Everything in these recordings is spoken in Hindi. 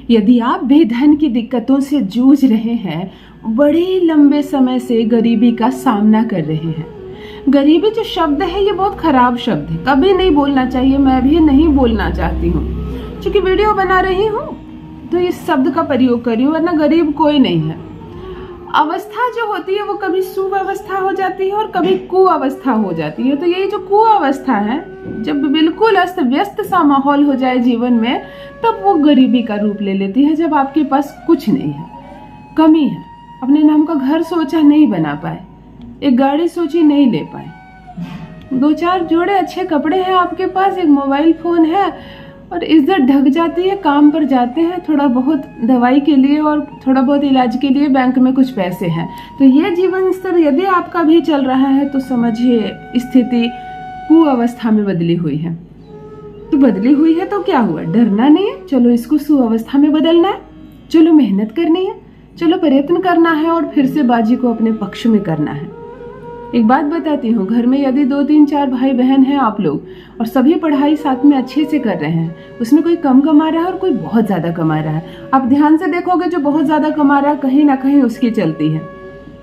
यदि आप भी धन की दिक्कतों से जूझ रहे हैं, बड़े लंबे समय से गरीबी का सामना कर रहे हैं। गरीबी जो शब्द है ये बहुत खराब शब्द है, कभी नहीं बोलना चाहिए। मैं भी नहीं बोलना चाहती हूँ, क्योंकि वीडियो बना रही हूँ तो इस शब्द का प्रयोग कर रही हूँ, वरना गरीब कोई नहीं है। अवस्था जो होती है वो कभी सुव्यवस्था हो जाती है और कभी कुअवस्था हो जाती है। तो यही जो कुअवस्था है, जब बिल्कुल अस्त व्यस्त सा माहौल हो जाए जीवन में, तब वो गरीबी का रूप ले लेती है। जब आपके पास कुछ नहीं है, कमी है, अपने नाम का घर सोचा नहीं बना पाए, एक गाड़ी सोची नहीं ले पाए, 2-4 जोड़े अच्छे कपड़े हैं आपके पास, एक मोबाइल फोन है और इज्जत ढक जाती है, काम पर जाते हैं, थोड़ा बहुत दवाई के लिए और थोड़ा बहुत इलाज के लिए बैंक में कुछ पैसे हैं। तो ये जीवन स्तर यदि आपका भी चल रहा है तो समझिए स्थिति कुअवस्था में बदली हुई है। तो बदली हुई है तो क्या हुआ, डरना नहीं है, चलो इसको सुअवस्था में बदलना है, चलो मेहनत करनी है, चलो प्रयत्न करना है और फिर से बाजी को अपने पक्ष में करना है। एक बात बताती हूँ, घर में यदि 2-3-4 भाई बहन हैं आप लोग और सभी पढ़ाई साथ में अच्छे से कर रहे हैं, उसमें कोई कम कमा रहा है और कोई बहुत ज़्यादा कमा रहा है, आप ध्यान से देखोगे जो बहुत ज़्यादा कमा रहा है कहीं ना कहीं उसकी चलती है।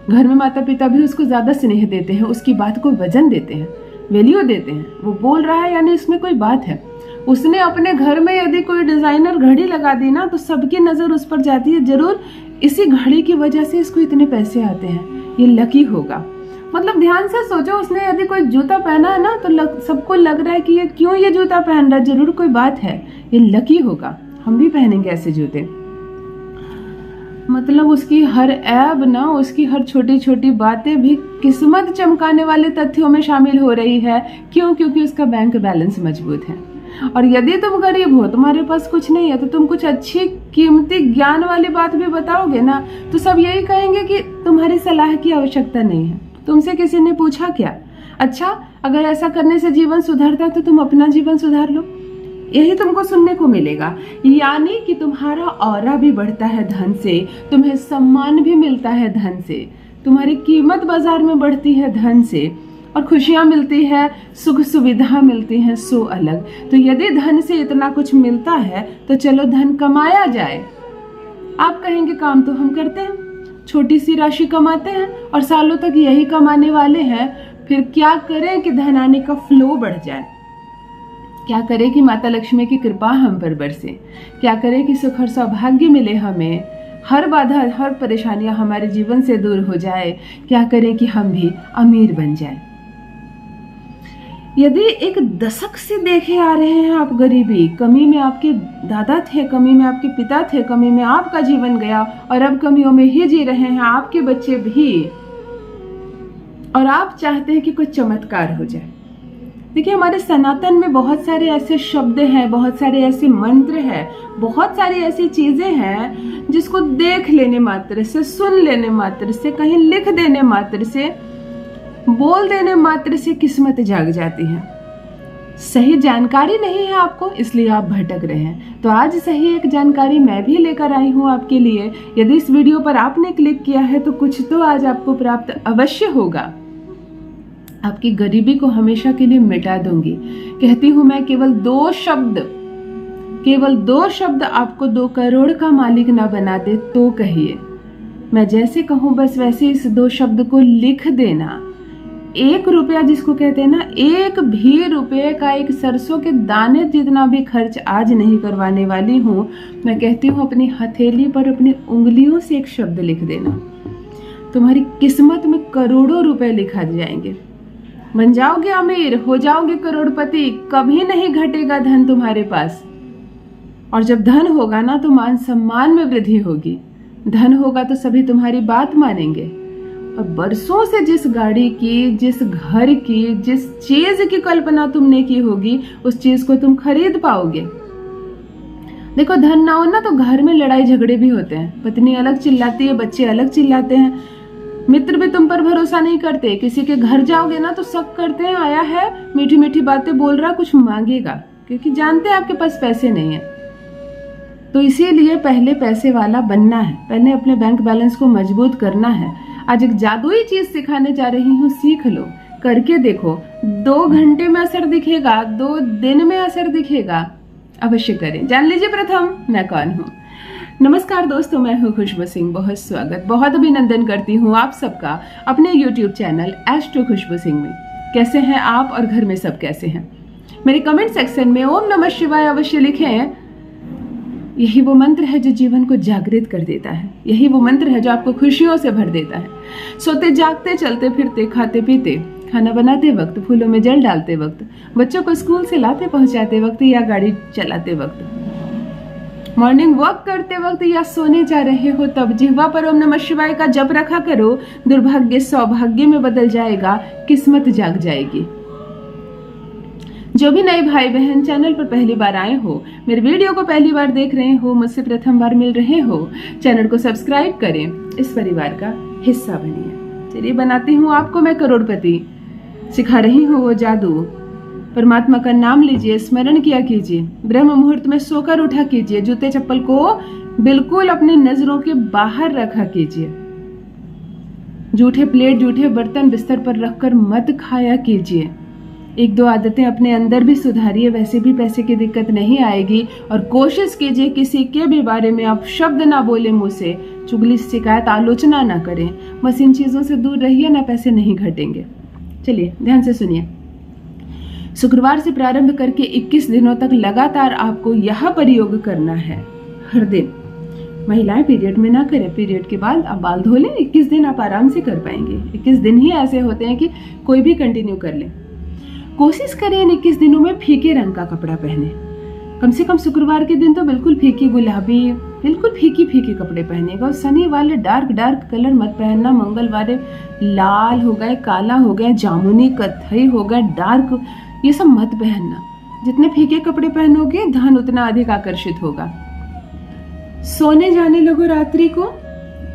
घर में माता पिता भी उसको ज़्यादा स्नेह देते हैं, उसकी बात को वजन देते हैं, वैल्यू देते हैं। वो बोल रहा है यानी इसमें कोई बात है। उसने अपने घर में यदि कोई डिज़ाइनर घड़ी लगा दी ना तो सबकी नज़र उस पर जाती है, जरूर इसी घड़ी की वजह से इसको इतने पैसे आते हैं, ये लकी होगा। मतलब ध्यान से सोचो, उसने यदि कोई जूता पहना है ना तो सबको लग रहा है कि ये क्यों ये जूता पहन रहा है, जरूर कोई बात है, ये लकी होगा, हम भी पहनेंगे ऐसे जूते। मतलब उसकी हर ऐब ना, उसकी हर छोटी छोटी बातें भी किस्मत चमकाने वाले तथ्यों में शामिल हो रही है। क्यों? क्योंकि उसका बैंक बैलेंस मजबूत है। और यदि तुम गरीब हो, तुम्हारे पास कुछ नहीं है, तो तुम कुछ अच्छी कीमती ज्ञान वाली बात भी बताओगे ना तो सब यही कहेंगे कि तुम्हारी सलाह की आवश्यकता नहीं है, तुमसे किसी ने पूछा क्या? अच्छा, अगर ऐसा करने से जीवन सुधरता तो तुम अपना जीवन सुधार लो, यही तुमको सुनने को मिलेगा। यानी कि तुम्हारा ऑरा भी बढ़ता है धन से, तुम्हें सम्मान भी मिलता है धन से, तुम्हारी कीमत बाजार में बढ़ती है धन से, और खुशियां मिलती है, सुख सुविधा मिलती है, सो अलग। तो यदि धन से इतना कुछ मिलता है तो चलो धन कमाया जाए। आप कहेंगे काम तो हम करते हैं, छोटी सी राशि कमाते हैं और सालों तक यही कमाने वाले हैं, फिर क्या करें कि धन आने का फ्लो बढ़ जाए, क्या करें कि माता लक्ष्मी की कृपा हम पर बरसे, क्या करें कि सुख और सौभाग्य मिले हमें, हर बाधा हर परेशानियां हमारे जीवन से दूर हो जाए, क्या करें कि हम भी अमीर बन जाए। यदि एक दशक से देखे आ रहे हैं आप गरीबी, कमी में आपके दादा थे, कमी में आपके पिता थे, कमी में आपका जीवन गया और अब कमियों में ही जी रहे हैं आपके बच्चे भी, और आप चाहते हैं कि कुछ चमत्कार हो जाए। देखिए, हमारे सनातन में बहुत सारे ऐसे शब्द हैं, बहुत सारे ऐसे मंत्र हैं, बहुत सारी ऐसी चीजें हैं जिसको देख लेने मात्र से, सुन लेने मात्र से, कहीं लिख देने मात्र से, बोल देने मात्र से किस्मत जाग जाती है। सही जानकारी नहीं है आपको, इसलिए आप भटक रहे हैं। तो आज सही एक जानकारी मैं भी लेकर आई हूँ आपके लिए। यदि इस वीडियो पर आपने क्लिक किया है तो कुछ तो आज आपको प्राप्त अवश्य होगा। आपकी गरीबी को हमेशा के लिए मिटा दूंगी। कहती हूँ मैं, केवल दो शब्द आपको 2 करोड़ का मालिक ना बना दे तो कहिए। मैं जैसे कहूँ बस वैसे इस 2 शब्द को लिख देना। 1 रुपया जिसको कहते हैं ना, 1 भी रुपये का एक सरसों के दाने जितना भी खर्च आज नहीं करवाने वाली हूँ। मैं कहती हूँ अपनी हथेली पर अपनी उंगलियों से एक शब्द लिख देना, तुम्हारी किस्मत में करोड़ों रुपए लिखा जाएंगे, बन जाओगे अमीर, हो जाओगे करोड़पति, कभी नहीं घटेगा धन तुम्हारे पास। और जब धन होगा ना तो मान सम्मान में वृद्धि होगी, धन होगा तो सभी तुम्हारी बात मानेंगे। और बरसों से जिस गाड़ी की, जिस घर की, जिस चीज की कल्पना तुमने की होगी, उस चीज को तुम खरीद पाओगे। देखो, धन ना हो ना तो घर में लड़ाई झगड़े भी होते हैं, पत्नी अलग चिल्लाती है, बच्चे अलग चिल्लाते हैं, मित्र भी तुम पर भरोसा नहीं करते, किसी के घर जाओगे ना तो शक करते हैं, आया है मीठी मीठी बातें बोल रहा, कुछ मांगेगा, क्योंकि जानते हैं आपके पास पैसे नहीं है। तो इसीलिए पहले पैसे वाला बनना है, पहले अपने बैंक बैलेंस को मजबूत करना है। आज एक जादुई चीज सिखाने जा रही हूँ, सीख लो, करके देखो, 2 घंटे में असर दिखेगा, 2 दिन में असर दिखेगा, अवश्य करें। जान लीजिए प्रथम मैं कौन हूँ। नमस्कार दोस्तों, मैं हूँ खुशबू सिंह। बहुत स्वागत, बहुत अभिनंदन करती हूँ आप सबका अपने YouTube चैनल एस्ट्रो खुशबू सिंह में। कैसे हैं आप और घर में सब कैसे हैं? मेरे कमेंट सेक्शन में ओम नमः शिवाय अवश्य लिखें। यही वो मंत्र है जो जीवन को जागृत कर देता है। यही वो मंत्र है जो आपको खुशियों से भर देता है। सोते जागते, चलते फिरते, खाते पीते, खाना बनाते वक्त, फूलों में जल डालते वक्त, बच्चों को स्कूल से लाते पहुंचाते वक्त या गाड़ी चलाते वक्त, मॉर्निंग वॉक करते वक्त या सोने जा रहे हो तब जिह्वा पर ओम नमः शिवाय का जप रखा करो। दुर्भाग्य सौभाग्य में बदल जाएगा, किस्मत जाग जाएगी। जो भी नए भाई बहन चैनल पर पहली बार आए हो, मेरे वीडियो को पहली बार देख रहे हो, मुझसे प्रथम बार मिल रहे हो, चैनल को सब्सक्राइब करें, इस परिवार का हिस्सा बनिए। चलिए बनाती हूँ आपको मैं करोड़पति, सिखा रही हूँ वो जादू। परमात्मा का नाम लीजिए, स्मरण किया कीजिए, ब्रह्म मुहूर्त में सोकर उठा कीजिए, जूते चप्पल को बिल्कुल अपने नजरों के बाहर रखा कीजिए, जूठे प्लेट जूठे बर्तन बिस्तर पर रखकर मत खाया कीजिए। एक दो आदतें अपने अंदर भी सुधारिए, वैसे भी पैसे की दिक्कत नहीं आएगी। और कोशिश कीजिए किसी के भी बारे में आप शब्द ना बोले मुंह से, चुगली शिकायत आलोचना ना करें। बस इन चीजों से दूर रहिए, ना पैसे नहीं घटेंगे। चलिए ध्यान से सुनिए। शुक्रवार से प्रारंभ करके 21 दिनों तक लगातार आपको यह प्रयोग करना है हर दिन। महिलाएं पीरियड में ना करें, पीरियड के बाद आप बाल धो लें, 21 दिन आप आराम से कर पाएंगे। 21 दिन ही ऐसे होते हैं कि कोई भी कंटिन्यू कर ले। कोशिश करें इन 21 दिनों में फीके रंग का कपड़ा पहने। कम से कम शुक्रवार के दिन तो बिल्कुल फीकी गुलाबी, बिल्कुल फीकी फीके कपड़े पहनेगा। और शनि वाले डार्क कलर मत पहनना। मंगल वाले लाल हो गए, काला हो गया, जामुनी, कत्थई हो गया, डार्क, ये सब मत पहनना। जितने फीके कपड़े पहनोगे धन उतना अधिक आकर्षित होगा। सोने जाने लगो रात्रि को,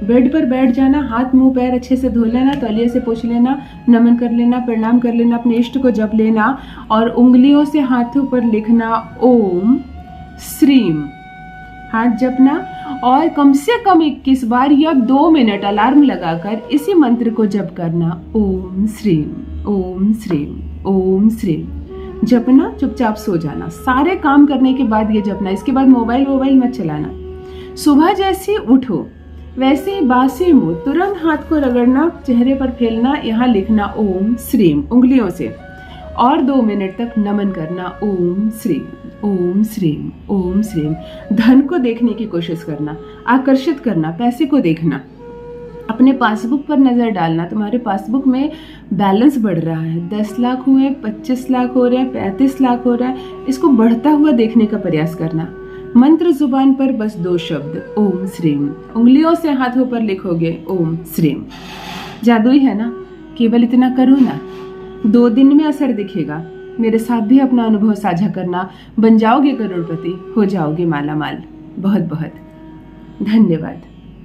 बेड पर बैठ जाना, हाथ मुंह पैर अच्छे से धो लेना, तौलिए से पोंछ लेना, नमन कर लेना, प्रणाम कर लेना, अपने इष्ट को जप लेना और उंगलियों से हाथों पर लिखना ओम श्रीम, हाथ जपना और कम से कम 21 बार या 2 मिनट अलार्म लगाकर इसी मंत्र को जप करना। ओम श्रीम ओम श्रीम ओम श्रीम जपना, चुपचाप सो जाना। सारे काम करने के बाद ये जपना। इसके बाद मोबाइल मत चलाना। सुबह जैसे उठो वैसे ही बासी मुंह तुरंत हाथ को रगड़ना, चेहरे पर फैलना, यहाँ लिखना ओम श्रीम उंगलियों से और 2 मिनट तक नमन करना। ओम श्रीम ओम श्रीम ओम श्रीम। धन को देखने की कोशिश करना, आकर्षित करना, पैसे को देखना। अपने पासबुक पर नजर डालना, तुम्हारे पासबुक में बैलेंस बढ़ रहा है। 10 लाख हुए, 25 लाख हो रहे हैं, 35 लाख हो रहा है। इसको बढ़ता हुआ देखने का प्रयास करना। मंत्र जुबान पर बस 2 शब्द ओम श्रीम, उंगलियों से हाथों पर लिखोगे ओम श्रीम। जादुई है ना? केवल इतना करो ना, 2 दिन में असर दिखेगा। मेरे साथ भी अपना अनुभव साझा करना, बन जाओगे करोड़पति, हो जाओगे माला माल। बहुत बहुत धन्यवाद।